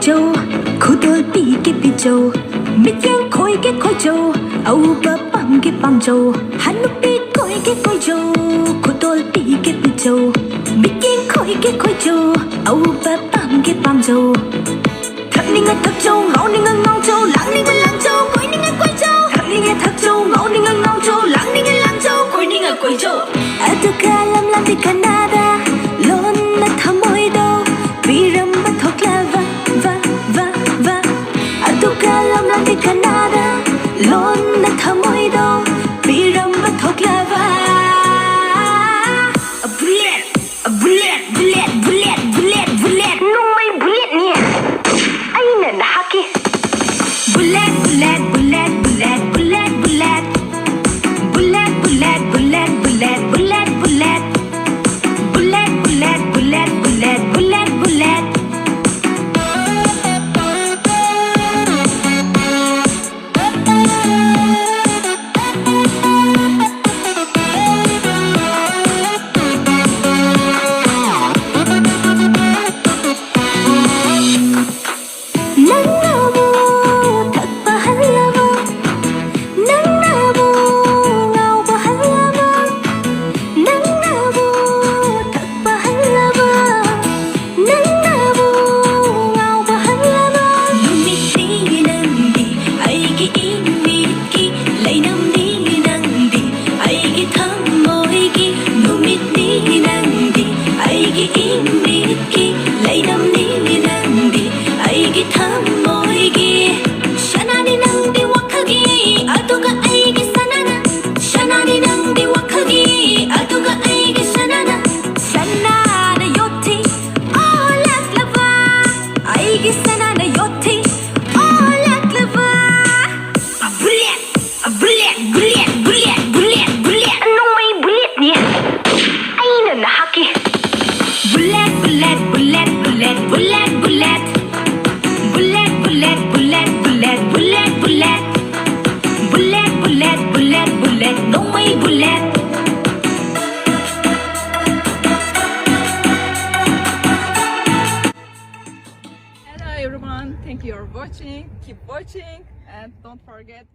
châu khu tôi bị cái bị châu biết tiếng khôi cái khôi châu âu ba băng cái băng châu hắn lúc biết khôi cái khôi châu khu tôi bị cái bị châu biết tiếng khôi cái khôi châu âu ba băng cái băng châu thật đi ngay thật châu ngõ đi ngay ngõ châu lặng đi ngay lặng châu quay đi ngay quay châu thật đi ngay thật châu ngõ đi ngay ngõ châu lặng đi ngay lặng châu quay đi ngay quay châu Atuka lam di Canada lon na thamoy do biram ba thokla va Atuka lam di Canada lon na thamoy do biram ba thokla va a bullet nung may bullet niya ay na nahaki bullet Hello everyone, thank you for watching, keep watching and don't forget